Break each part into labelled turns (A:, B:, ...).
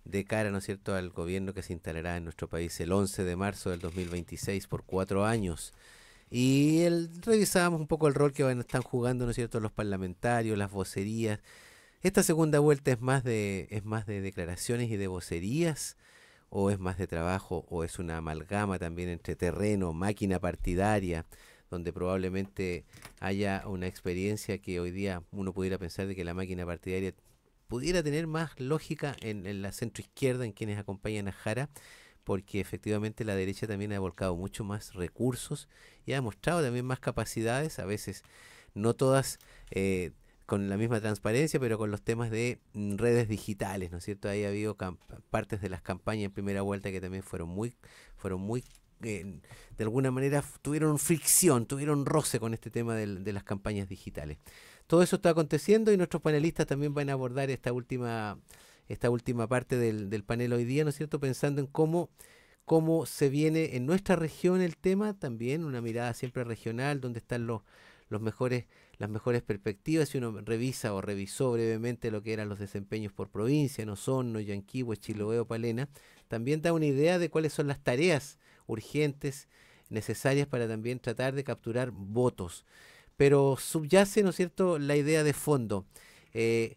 A: de cara, ¿no es cierto?, al gobierno que se instalará en nuestro país el 11 de marzo del 2026 por 4 años. Y revisábamos un poco el rol que están jugando, ¿no es cierto?, los parlamentarios, las vocerías. Esta segunda vuelta es más de declaraciones y de vocerías, o es más de trabajo, o es una amalgama también entre terreno, máquina partidaria, donde probablemente haya una experiencia que hoy día uno pudiera pensar de que la máquina partidaria pudiera tener más lógica en la centroizquierda, en quienes acompañan a Jara, porque efectivamente la derecha también ha volcado mucho más recursos y ha mostrado también más capacidades, a veces no todas con la misma transparencia, pero con los temas de redes digitales, ¿no es cierto? Ahí ha habido partes de las campañas en primera vuelta que también fueron muy de alguna manera tuvieron fricción, tuvieron roce con este tema de las campañas digitales. Todo eso está aconteciendo y nuestros panelistas también van a abordar esta última parte del panel hoy día, ¿no es cierto? Pensando en cómo se viene en nuestra región el tema, también una mirada siempre regional, donde están las mejores perspectivas. Si uno revisa o revisó brevemente lo que eran los desempeños por provincia, en Osorno, Yanquihue, Chiloé o Palena, también da una idea de cuáles son las tareas urgentes, necesarias para también tratar de capturar votos. Pero subyace, ¿no es cierto?, la idea de fondo. Eh,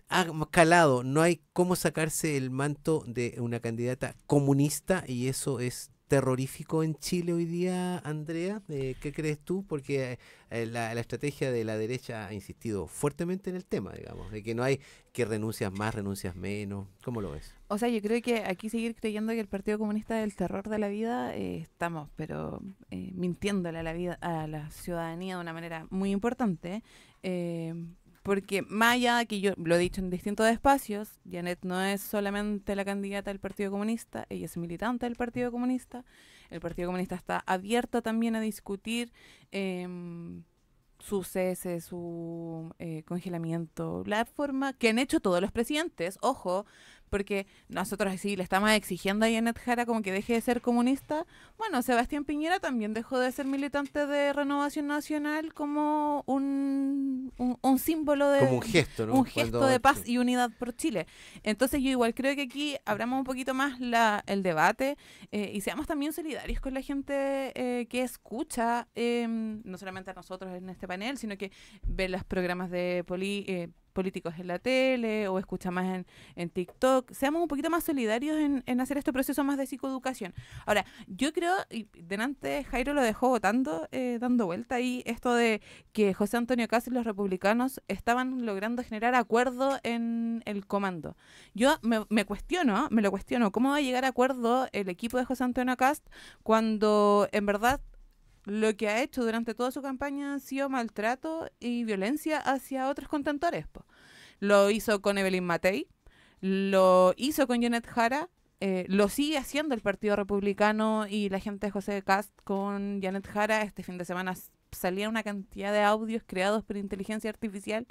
A: ha calado, no hay cómo sacarse el manto de una candidata comunista y eso es terrorífico en Chile hoy día, Andrea. ¿Qué crees tú? Porque la estrategia de la derecha ha insistido fuertemente en el tema, digamos, de que no hay que renuncias más, renuncias menos. ¿Cómo lo ves?
B: O sea, yo creo que aquí seguir creyendo que el Partido Comunista es el terror de la vida, estamos, pero mintiéndole a la vida, a la ciudadanía de una manera muy importante. eh, Porque más allá de que yo lo he dicho en distintos espacios, Janet no es solamente la candidata del Partido Comunista, ella es militante del Partido Comunista. El Partido Comunista está abierto también a discutir su cese, su congelamiento, la forma que han hecho todos los presidentes, ojo, porque nosotros sí le estamos exigiendo a Janet Jara como que deje de ser comunista. Bueno, Sebastián Piñera también dejó de ser militante de Renovación Nacional como un símbolo
A: Como un
B: de
A: gesto,
B: un
A: ¿no?
B: gesto
A: Cuando
B: de paz y unidad por Chile. Entonces yo igual creo que aquí abramos un poquito más el debate y seamos también solidarios con la gente que escucha, no solamente a nosotros en este panel, sino que ve los programas de políticos en la tele o escucha más en TikTok. Seamos un poquito más solidarios en hacer este proceso más de psicoeducación. Ahora, yo creo, y delante Jairo lo dejó votando, dando vuelta ahí, esto de que José Antonio Cast y los republicanos estaban logrando generar acuerdo en el comando. Yo me lo cuestiono, ¿cómo va a llegar a acuerdo el equipo de José Antonio Cast cuando en verdad lo que ha hecho durante toda su campaña ha sido maltrato y violencia hacia otros contentores? Po. Lo hizo con Evelyn Matei, lo hizo con Janet Jara, lo sigue haciendo el Partido Republicano y la gente de José Cast con Janet Jara. Este fin de semana salía una cantidad de audios creados por inteligencia artificial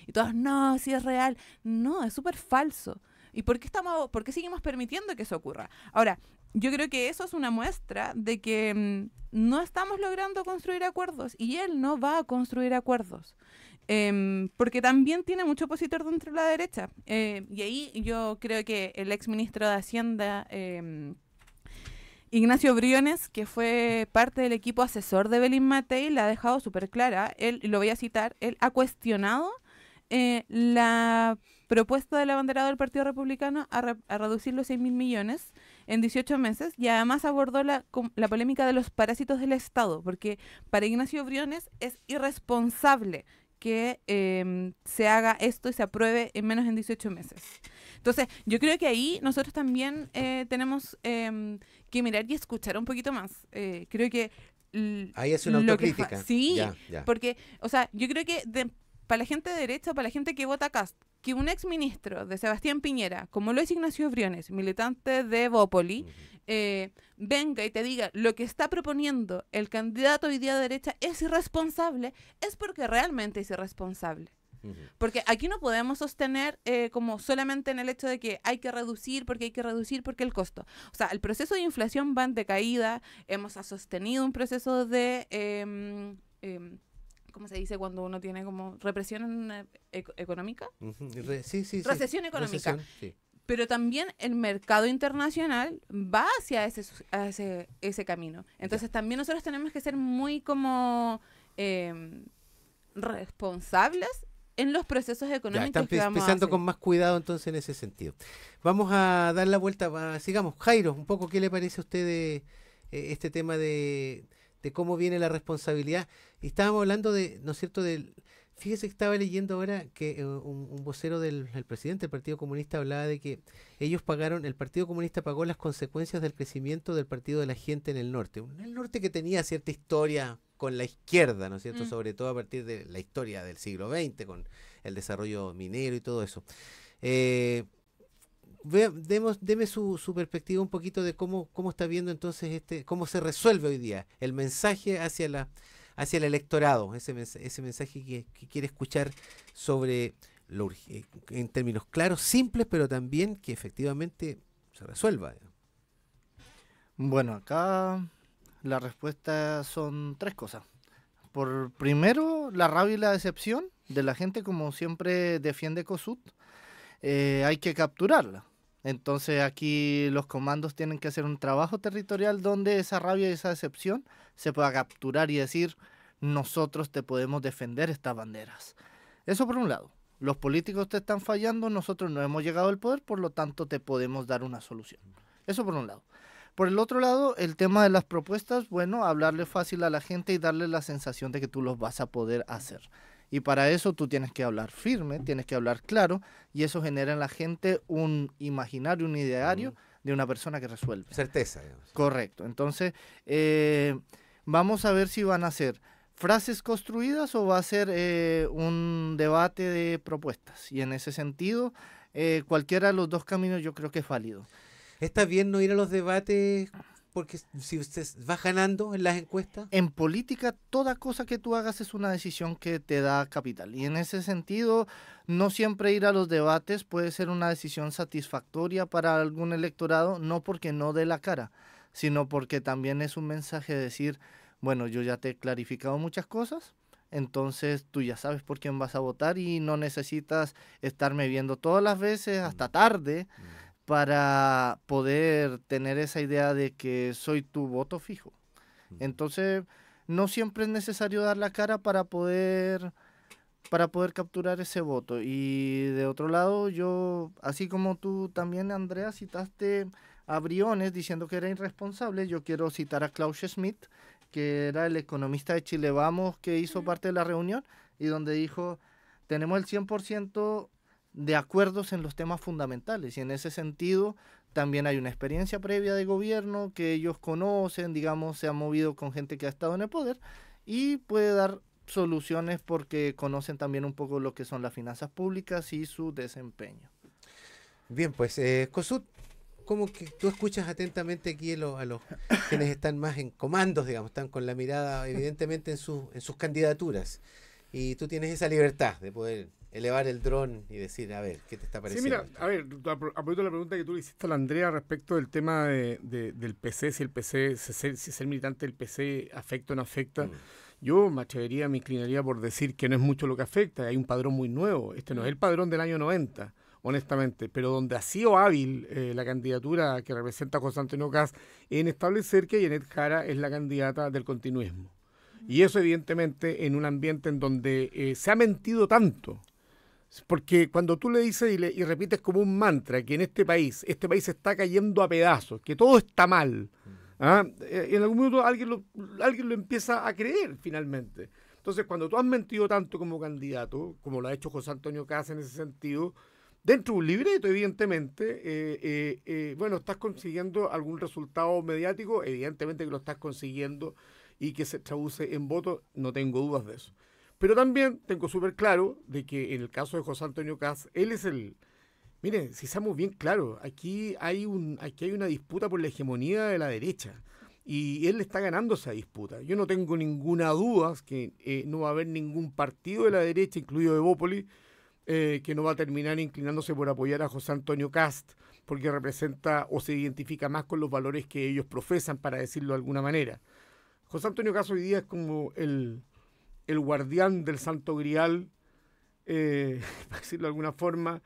B: y todos, no, si es real. No, es súper falso. ¿Y por qué seguimos permitiendo que eso ocurra? Ahora, yo creo que eso es una muestra de que no estamos logrando construir acuerdos y él no va a construir acuerdos. Porque también tiene mucho opositor dentro de la derecha. Y ahí yo creo que el ex ministro de Hacienda, Ignacio Briones, que fue parte del equipo asesor de Belín Matei, la ha dejado súper clara. Él, lo voy a citar, él ha cuestionado la propuesta del abanderado del Partido Republicano a reducir los 6.000 millones en 18 meses y además abordó la polémica de los parásitos del Estado, porque para Ignacio Briones es irresponsable que se haga esto y se apruebe en menos de 18 meses. Entonces, yo creo que ahí nosotros también tenemos que mirar y escuchar un poquito más. Creo que
A: ahí hace una
B: lo que
A: autocrítica.
B: sí,
A: Ya, ya.
B: porque, o sea, yo creo que para la gente de derecha, para la gente que vota Cast, que un ex ministro de Sebastián Piñera, como lo es Ignacio Briones, militante de Bópoli,
A: Ujú.
B: venga y te diga lo que está proponiendo el candidato hoy día de derecha es irresponsable, es porque realmente es irresponsable.
A: Ujú.
B: Porque aquí no podemos sostener como solamente en el hecho de que hay que reducir, porque hay que reducir, porque el costo. O sea, el proceso de inflación va en decaída, hemos sostenido un proceso de... ¿cómo se dice cuando uno tiene como represión económica?
A: Ujú. Sí, sí, sí.
B: Recesión económica.
A: Recesión, sí.
B: pero también el mercado internacional va hacia ese camino. Entonces también nosotros tenemos que ser muy como responsables en los procesos
A: Ya,
B: económicos
A: están
B: que vamos a
A: pensando
B: hacer.
A: con más cuidado entonces en ese sentido. Vamos a dar la vuelta, sigamos. Jairo, un poco, ¿qué le parece a usted de este tema de cómo viene la responsabilidad? Y estábamos hablando de, ¿no es cierto?, fíjese que estaba leyendo ahora que un vocero del presidente del Partido Comunista hablaba de que el Partido Comunista pagó las consecuencias del crecimiento del Partido de la Gente en el norte. El norte que tenía cierta historia con la izquierda, ¿no es cierto?, sobre todo a partir de la historia del siglo XX, con el desarrollo minero y todo eso. Deme su perspectiva un poquito de cómo está viendo entonces cómo se resuelve hoy día el mensaje hacia el electorado, ese mensaje que quiere escuchar sobre en términos claros, simples, pero también que efectivamente se resuelva.
C: Bueno, acá la respuesta son tres cosas. Por primero, la rabia y la decepción de la gente, como siempre defiende COSUT, hay que capturarla. Entonces aquí los comandos tienen que hacer un trabajo territorial donde esa rabia y esa decepción se pueda capturar y decir, nosotros te podemos defender estas banderas. Eso por un lado. Los políticos te están fallando, nosotros no hemos llegado al poder, por lo tanto te podemos dar una solución. Eso por un lado. Por el otro lado, el tema de las propuestas, bueno, hablarle fácil a la gente y darle la sensación de que tú los vas a poder hacer. Y para eso tú tienes que hablar firme, tienes que hablar claro, y eso genera en la gente un imaginario, un ideario de una persona que resuelve.
A: Certeza, digamos.
C: Correcto. Entonces, vamos a ver si van a ser frases construidas o va a ser un debate de propuestas. Y en ese sentido, cualquiera de los dos caminos yo creo que es válido.
A: ¿Está bien no ir a los debates porque si usted va ganando en las encuestas?
C: En política, toda cosa que tú hagas es una decisión que te da capital. Y en ese sentido, no siempre ir a los debates puede ser una decisión satisfactoria para algún electorado, no porque no dé la cara, sino porque también es un mensaje de decir, bueno, yo ya te he clarificado muchas cosas, entonces tú ya sabes por quién vas a votar y no necesitas estarme viendo todas las veces hasta tarde para poder tener esa idea de que soy tu voto fijo. Entonces, no siempre es necesario dar la cara para poder capturar ese voto. Y de otro lado, yo, así como tú también, Andrea, citaste a Briones diciendo que era irresponsable, yo quiero citar a Klaus Schmidt, que era el economista de Chile Vamos, que hizo parte de la reunión, y donde dijo, tenemos el 100% de acuerdos en los temas fundamentales, y en ese sentido también hay una experiencia previa de gobierno que ellos conocen, digamos, se han movido con gente que ha estado en el poder, y puede dar soluciones porque conocen también un poco lo que son las finanzas públicas y su desempeño.
A: Bien, pues, COSUT, como que tú escuchas atentamente aquí a los quienes están más en comandos, digamos, están con la mirada evidentemente en sus candidaturas, y tú tienes esa libertad de poder elevar el dron y decir, a ver, ¿qué te está pareciendo?
D: Sí, mira, a ver, aprovecho la pregunta que tú le hiciste a la Andrea respecto del tema del PC, si el PC, si ser militante del PC afecta o no afecta. Yo me inclinaría por decir que no es mucho lo que afecta, hay un padrón muy nuevo, este no es el padrón del año 90, honestamente, pero donde ha sido hábil la candidatura que representa a José Antonio Kast en establecer que Janet Jara es la candidata del continuismo. Y eso evidentemente en un ambiente en donde se ha mentido tanto. Porque cuando tú le dices y repites como un mantra que en este país está cayendo a pedazos, que todo está mal, en algún momento alguien lo empieza a creer finalmente. Entonces, cuando tú has mentido tanto como candidato, como lo ha hecho José Antonio Kast en ese sentido, dentro de un libreto, evidentemente, bueno, estás consiguiendo algún resultado mediático, evidentemente que lo estás consiguiendo y que se traduce en votos, no tengo dudas de eso. Pero también tengo súper claro de que en el caso de José Antonio Kast, él es miren, si seamos bien claros, aquí hay una disputa por la hegemonía de la derecha y él está ganando esa disputa. Yo no tengo ninguna duda que no va a haber ningún partido de la derecha, incluido Evópolis, que no va a terminar inclinándose por apoyar a José Antonio Kast, porque representa o se identifica más con los valores que ellos profesan, para decirlo de alguna manera. José Antonio Kast hoy día es como el guardián del Santo Grial, para decirlo de alguna forma,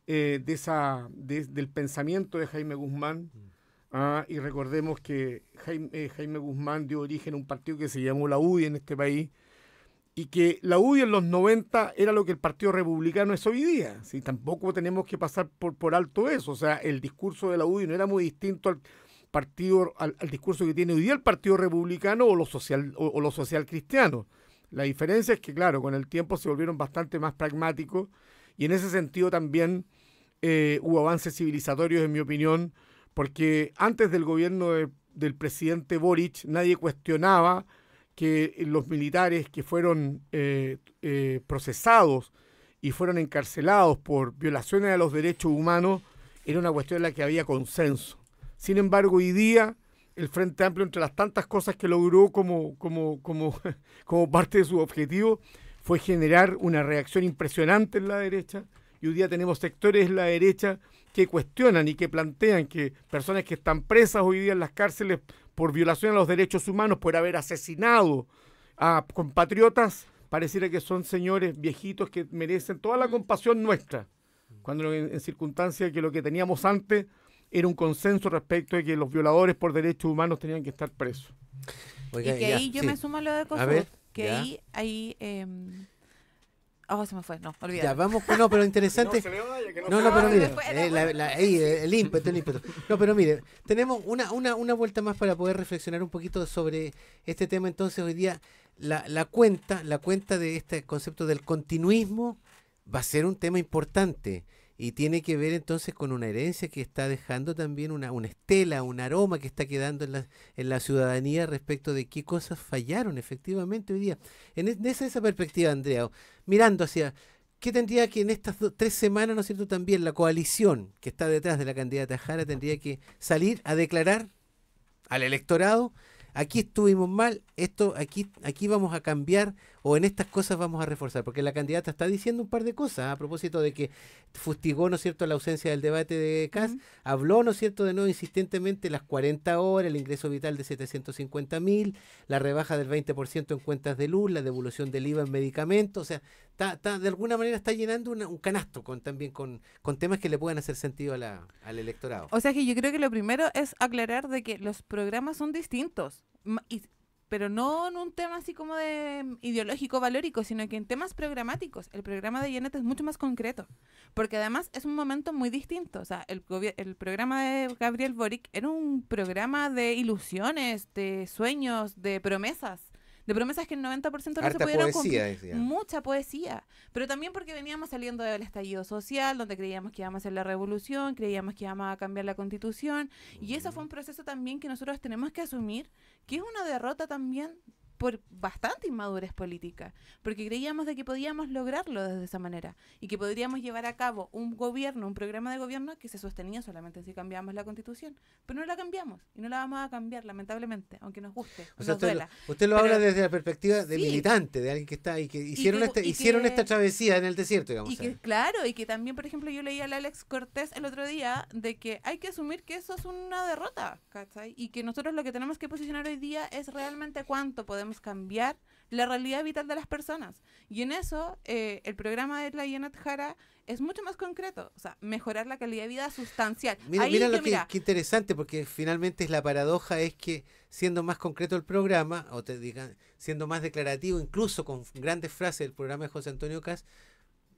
D: del pensamiento de Jaime Guzmán. Y recordemos que Jaime Guzmán dio origen a un partido que se llamó la UDI en este país, y que la UDI en los 90 era lo que el Partido Republicano es hoy día. ¿Sí? Tampoco tenemos que pasar por alto eso. O sea, el discurso de la UDI no era muy distinto al discurso que tiene hoy día el Partido Republicano o los social cristianos. La diferencia es que, claro, con el tiempo se volvieron bastante más pragmáticos, y en ese sentido también hubo avances civilizatorios, en mi opinión, porque antes del gobierno del presidente Boric nadie cuestionaba que los militares que fueron procesados y fueron encarcelados por violaciones a los derechos humanos era una cuestión en la que había consenso. Sin embargo, hoy día el Frente Amplio, entre las tantas cosas que logró como parte de su objetivo, fue generar una reacción impresionante en la derecha, y hoy día tenemos sectores en la derecha que cuestionan y que plantean que personas que están presas hoy día en las cárceles por violación a los derechos humanos, por haber asesinado a compatriotas, pareciera que son señores viejitos que merecen toda la compasión nuestra, cuando en circunstancias que lo que teníamos antes era un consenso respecto de que los violadores por derechos humanos tenían que estar presos.
A: Oiga,
B: y que ahí yo me sumo a lo de Cosud, que
A: ya.
B: ahí se me fue, no, olvídalo.
A: Ya, vamos, no, pero interesante. No, pero mire, ahí, el ímpetu. No, pero mire, tenemos una vuelta más para poder reflexionar un poquito sobre este tema. Entonces, hoy día, la cuenta de este concepto del continuismo va a ser un tema importante, y tiene que ver entonces con una herencia que está dejando también una estela, un aroma que está quedando en la ciudadanía respecto de qué cosas fallaron efectivamente hoy día. Desde esa perspectiva, Andrea, mirando hacia qué tendría que en estas 3 semanas, ¿no es cierto?, también la coalición que está detrás de la candidata Jara tendría que salir a declarar al electorado: aquí estuvimos mal, aquí vamos a cambiar, o en estas cosas vamos a reforzar, porque la candidata está diciendo un par de cosas a propósito de que fustigó, ¿no es cierto?, la ausencia del debate de Kast, habló, ¿no es cierto?, de nuevo insistentemente las 40 horas, el ingreso vital de 750.000, la rebaja del 20% en cuentas de luz, la devolución del IVA en medicamentos. O sea, de alguna manera está llenando un canasto también con temas que le puedan hacer sentido al electorado.
B: O sea que yo creo que lo primero es aclarar de que los programas son distintos, pero no en un tema así como de ideológico, valórico, sino que en temas programáticos. El programa de Janet es mucho más concreto, porque además es un momento muy distinto. O sea, el programa de Gabriel Boric era un programa de ilusiones, de sueños, de promesas que el 90% no se pudieron cumplir. Mucha poesía, pero también porque veníamos saliendo del estallido social, donde creíamos que íbamos a hacer la revolución, creíamos que íbamos a cambiar la constitución, y eso fue un proceso también que nosotros tenemos que asumir, que es una derrota también por bastante inmadurez política, porque creíamos de que podíamos lograrlo desde esa manera, y que podríamos llevar a cabo un programa de gobierno que se sostenía solamente si cambiábamos la constitución, pero no la cambiamos, y no la vamos a cambiar, lamentablemente, aunque nos guste,
A: o sea,
B: nos duela.
A: Usted lo habla desde la perspectiva de militante, de alguien que está y que hicieron esta travesía en el desierto, digamos.
B: Y que, claro, y que también, por ejemplo, yo leí a Alex Cortés el otro día de que hay que asumir que eso es una derrota, ¿cachai? Y que nosotros lo que tenemos que posicionar hoy día es realmente cuánto podemos cambiar la realidad vital de las personas. Y en eso, el programa de la Janet Jara es mucho más concreto. O sea, mejorar la calidad de vida sustancial.
A: Mira lo que interesante, porque finalmente es la paradoja, es que siendo más concreto el programa, o te digan, siendo más declarativo, incluso con grandes frases, el programa de José Antonio Kast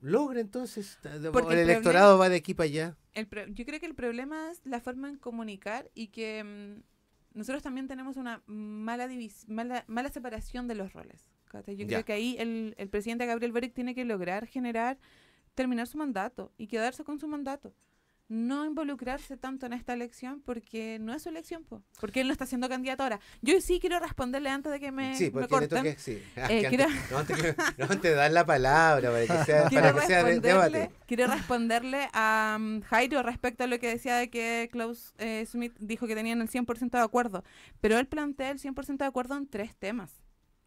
A: logra entonces, el electorado va de aquí para allá.
B: Yo creo que el problema es la forma en comunicar, y que nosotros también tenemos una mala separación de los roles. Yo creo que ahí el presidente Gabriel Boric tiene que lograr terminar su mandato y quedarse con su mandato. No involucrarse tanto en esta elección, porque no es su elección, porque él no está siendo candidato ahora. Yo sí quiero responderle antes de que me corten.
A: No te dan la palabra para que sea debate.
B: Quiero responderle a Jairo respecto a lo que decía de que Klaus Smith dijo que tenían el 100% de acuerdo, pero él plantea el 100% de acuerdo en 3 temas,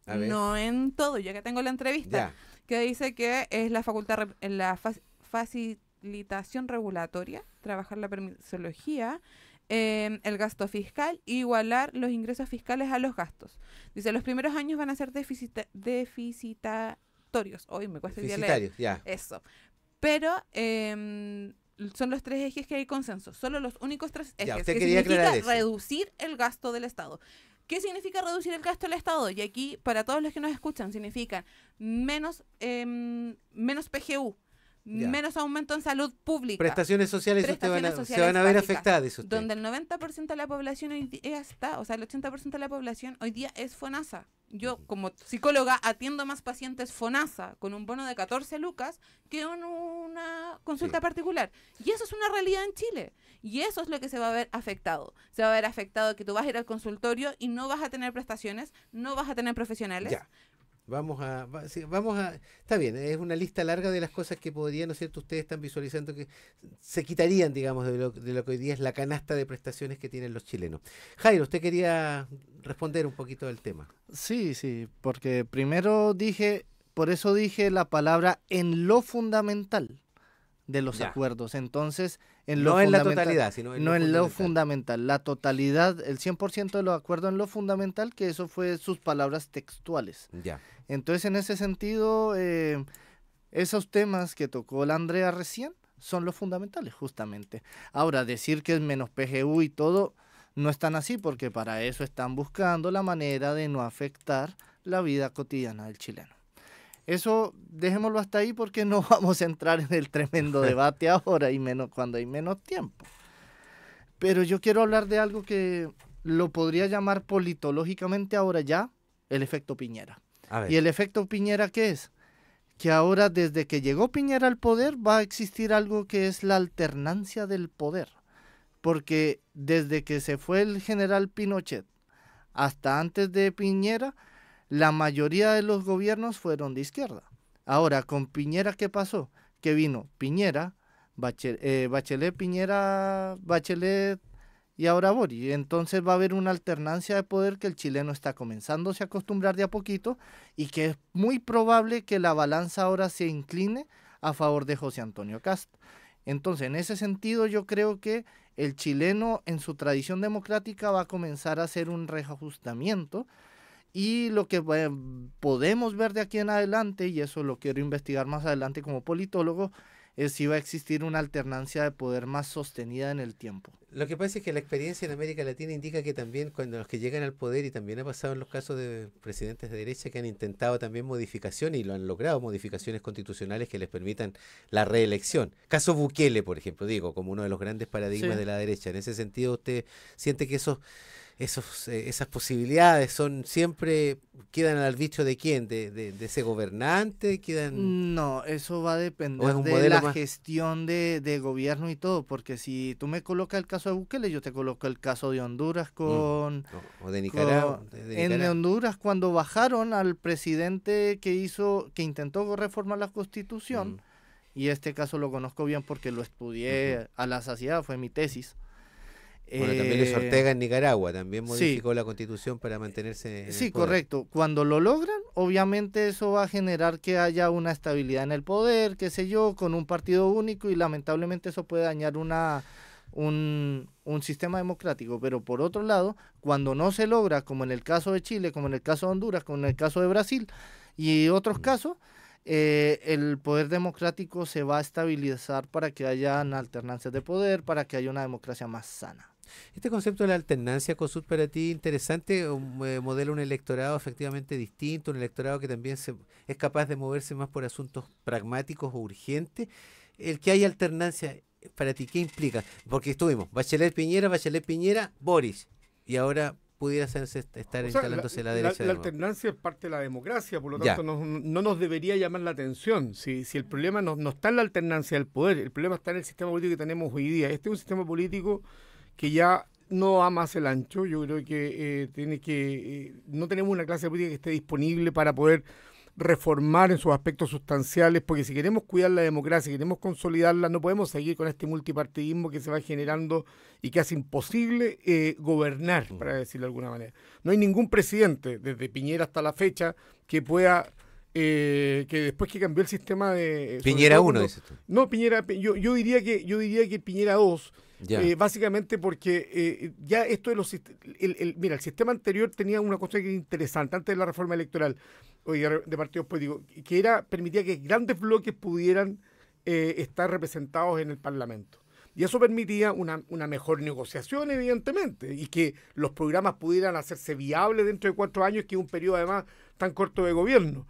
B: no en todo. Yo que tengo la entrevista, que dice que es la facultad, en la facilitación regulatoria, trabajar la permisología, el gasto fiscal, igualar los ingresos fiscales a los gastos. Dice, los primeros años van a ser deficitatorios. Hoy me cuesta el día leer.
A: Ya.
B: Eso. Pero son los 3 ejes que hay consenso. Solo los únicos 3 ejes.
A: Ya, usted
B: que
A: quería
B: significa
A: aclarar eso.
B: reducir el gasto del Estado. ¿Qué significa reducir el gasto del Estado? Y aquí, para todos los que nos escuchan, significa menos PGU,
A: Ya.
B: menos aumento en salud pública.
A: Prestaciones sociales,
B: Prestaciones
A: se
B: sociales
A: van a ver
B: básicas,
A: afectadas, dice usted.
B: donde el 90% de la población hoy día está, o sea, el 80% de la población hoy día es FONASA. Yo, como psicóloga, atiendo más pacientes FONASA con un bono de 14 lucas que en una consulta
A: Sí.
B: particular. Y eso es una realidad en Chile. Y eso es lo que se va a ver afectado. Se va a ver afectado que tú vas a ir al consultorio y no vas a tener prestaciones, no vas a tener profesionales.
A: Ya. Vamos a... Está bien, es una lista larga de las cosas que podrían, ¿no es cierto? Ustedes están visualizando que se quitarían, digamos, de lo que hoy día es la canasta de prestaciones que tienen los chilenos. Jairo, usted quería responder un poquito del tema.
C: Sí, porque primero por eso dije la palabra en lo fundamental de los
A: Ya.
C: acuerdos. Entonces, en lo
A: No en la
C: fundamental-
A: totalidad, sino en
C: no en lo
A: fundamental.
C: fundamental. La totalidad, el 100% de los acuerdos en lo fundamental, que eso fue sus palabras textuales.
A: Ya.
C: Entonces, en ese sentido, esos temas que tocó la Andrea recién son los fundamentales, justamente. Ahora, decir que es menos PGU y todo, no es tan así, porque para eso están buscando la manera de no afectar la vida cotidiana del chileno. Eso dejémoslo hasta ahí porque no vamos a entrar en el tremendo debate ahora y menos cuando hay menos tiempo. Pero yo quiero hablar de algo que lo podría llamar politológicamente ahora ya el efecto Piñera.
A: A ver.
C: ¿Y el efecto Piñera qué es? Que ahora desde que llegó Piñera al poder va a existir algo que es la alternancia del poder. Porque desde que se fue el general Pinochet hasta antes de Piñera, la mayoría de los gobiernos fueron de izquierda. Ahora, con Piñera, ¿qué pasó? Que vino Piñera, Bachelet, Piñera, Bachelet y ahora Boric. Entonces va a haber una alternancia de poder que el chileno está comenzándose a acostumbrar de a poquito y que es muy probable que la balanza ahora se incline a favor de José Antonio Kast. Entonces, en ese sentido, yo creo que el chileno en su tradición democrática va a comenzar a hacer un reajustamiento. Y lo que podemos ver de aquí en adelante, y eso lo quiero investigar más adelante como politólogo, es si va a existir una alternancia de poder más sostenida en el tiempo.
A: Lo que pasa es que la experiencia en América Latina indica que también cuando los que llegan al poder, y también ha pasado en los casos de presidentes de derecha que han intentado también modificaciones y lo han logrado, modificaciones constitucionales que les permitan la reelección. Caso Bukele, por ejemplo, digo, como uno de los grandes paradigmas
C: Sí.
A: de la derecha. En ese sentido, ¿usted siente que esas posibilidades siempre quedan al arbitrio de quién? ¿De ese gobernante? ¿Quedan...?
C: No, eso va a
A: ¿O
C: depender
A: es un
C: de
A: modelo
C: la
A: más?
C: gestión de gobierno y todo, porque si tú me colocas el caso de Bukele, yo te coloco el caso de Honduras con...
A: ¿O de Nicaragua?
C: En Honduras, cuando bajaron al presidente que intentó reformar la constitución, y este caso lo conozco bien porque lo estudié a la saciedad, fue mi tesis.
A: Bueno, también lo hizo Ortega en Nicaragua, también
C: sí.
A: modificó la constitución para mantenerse en el
C: Sí,
A: poder.
C: correcto. Cuando lo logran, obviamente eso va a generar que haya una estabilidad en el poder, qué sé yo, con un partido único y lamentablemente eso puede dañar un sistema democrático. Pero por otro lado, cuando no se logra, como en el caso de Chile, como en el caso de Honduras, como en el caso de Brasil y otros casos, el poder democrático se va a estabilizar para que haya alternancias de poder, para que haya una democracia más sana.
A: Este concepto de la alternancia, Kossuth, para ti interesante, modela un electorado efectivamente distinto, un electorado que también es capaz de moverse más por asuntos pragmáticos o urgentes. El que haya alternancia, para ti, ¿qué implica? Porque estuvimos Bachelet Piñera, Boris, y ahora pudiera estar instalándose la derecha.
D: La alternancia es parte de la democracia, por lo
A: Ya.
D: tanto no nos debería llamar la atención. Si el problema no está en la alternancia del poder, el problema está en el sistema político que tenemos hoy día. Este es un sistema político que ya no da más el ancho. Yo creo que no tenemos una clase política que esté disponible para poder reformar en sus aspectos sustanciales, porque si queremos cuidar la democracia, si queremos consolidarla, no podemos seguir con este multipartidismo que se va generando y que hace imposible gobernar, para decirlo de alguna manera. No hay ningún presidente, desde Piñera hasta la fecha, que pueda... que después que cambió el sistema de...
A: Piñera 1, dices tú.
D: No, Piñera, yo diría que Piñera 2, básicamente porque ya esto de los... Mira, el sistema anterior tenía una cosa que era interesante, antes de la reforma electoral de partidos políticos, que permitía que grandes bloques pudieran estar representados en el Parlamento. Y eso permitía una mejor negociación, evidentemente, y que los programas pudieran hacerse viables dentro de 4 años, que es un periodo además tan corto de gobierno.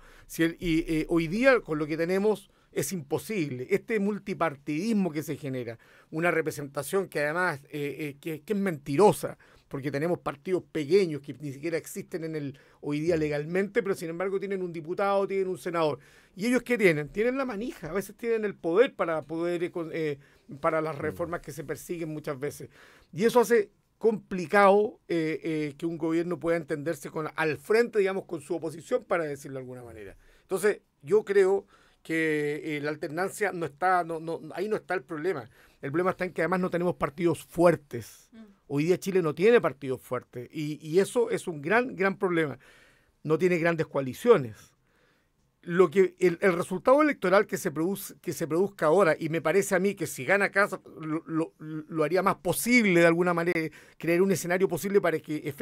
D: Hoy día, con lo que tenemos, es imposible. Este multipartidismo que se genera, una representación que además que es mentirosa, porque tenemos partidos pequeños que ni siquiera existen hoy día legalmente, pero sin embargo tienen un diputado, tienen un senador. ¿Y ellos qué tienen? Tienen la manija, a veces tienen el poder para para las reformas que se persiguen muchas veces. Y eso hace complicado que un gobierno pueda entenderse al frente, digamos, con su oposición, para decirlo de alguna manera. Entonces, yo creo que la alternancia no está, ahí no está el problema. El problema está en que además no tenemos partidos fuertes. Hoy día Chile no tiene partidos fuertes y eso es un gran problema. No tiene grandes coaliciones. El resultado electoral que se produzca ahora, y me parece a mí que si gana Kast lo haría más posible de alguna manera, crear un escenario posible para que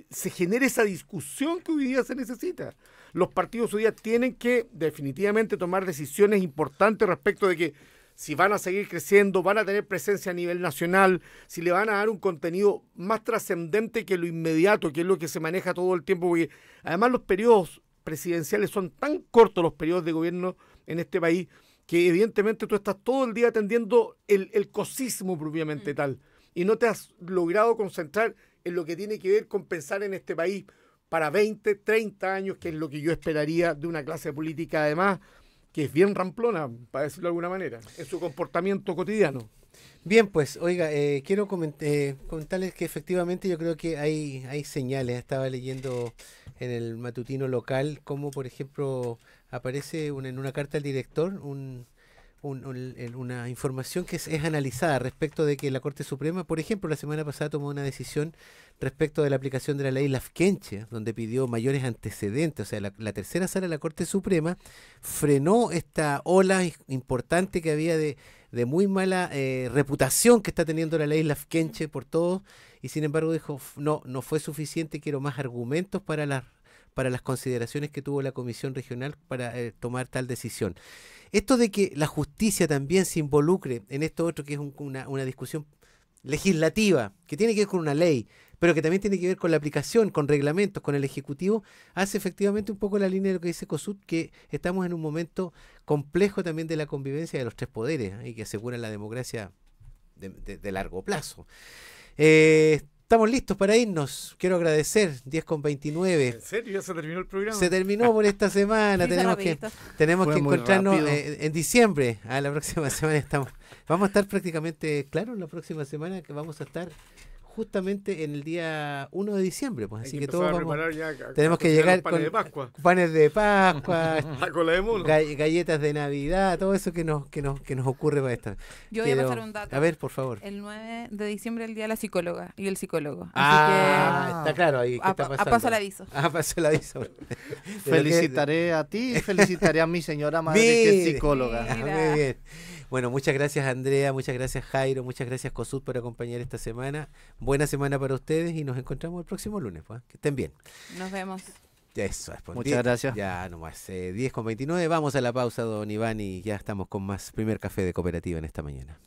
D: se genere esa discusión que hoy día se necesita. Los partidos hoy día tienen que definitivamente tomar decisiones importantes respecto de que si van a seguir creciendo, van a tener presencia a nivel nacional, si le van a dar un contenido más trascendente que lo inmediato, que es lo que se maneja todo el tiempo, porque además los periodos presidenciales son tan cortos, los periodos de gobierno en este país, que evidentemente tú estás todo el día atendiendo el cosismo propiamente tal, y no te has logrado concentrar en lo que tiene que ver con pensar en este país para 20, 30 años, que es lo que yo esperaría de una clase política, además, que es bien ramplona, para decirlo de alguna manera, en su comportamiento cotidiano.
A: Bien, pues, oiga, quiero comentarles que efectivamente yo creo que hay señales. Estaba leyendo en el matutino local cómo, por ejemplo, aparece en una carta al director una información que es analizada respecto de que la Corte Suprema, por ejemplo, la semana pasada tomó una decisión respecto de la aplicación de la ley Lafkenche, donde pidió mayores antecedentes. O sea, la tercera sala de la Corte Suprema frenó esta ola importante que había de muy mala reputación que está teniendo la ley Lafkenche por todos, y sin embargo dijo, no fue suficiente, quiero más argumentos para las consideraciones que tuvo la Comisión Regional para tomar tal decisión. Esto de que la justicia también se involucre en esto otro, que es una discusión legislativa, que tiene que ver con una ley, pero que también tiene que ver con la aplicación, con reglamentos, con el Ejecutivo, hace efectivamente un poco la línea de lo que dice COSUT, que estamos en un momento complejo también de la convivencia de los tres poderes, y que aseguran la democracia de largo plazo. Estamos listos para irnos. Quiero agradecer, 10:29.
D: ¿En serio? ¿Ya se terminó el programa?
A: Se terminó por esta semana.
B: Sí,
A: tenemos que encontrarnos
C: rápido.
A: en diciembre. La próxima semana vamos a estar prácticamente, claro, la próxima semana que vamos a estar justamente en el día 1 de diciembre. Pues, así que todos tenemos que llegar con panes de Pascua,
D: cola de mono,
A: galletas de Navidad, todo eso que nos ocurre para esta.
B: Yo voy a pasar un dato.
A: A ver, por favor.
B: El 9 de diciembre es el día de la psicóloga y el psicólogo.
A: Está claro ahí. ¿Qué está pasando?
B: Paso el aviso.
A: Paso el aviso.
C: Felicitaré a ti y felicitaré a mi señora madre, que es psicóloga.
A: Muy bien. Bueno, muchas gracias Andrea, muchas gracias Jairo, muchas gracias COSUT por acompañar esta semana. Buena semana para ustedes y nos encontramos el próximo lunes. Pues. Que estén bien.
B: Nos vemos.
A: Eso es.
C: Muchas gracias.
A: Ya nomás, 10:29. Vamos a la pausa, don Iván, y ya estamos con más Primer Café de Cooperativa en esta mañana.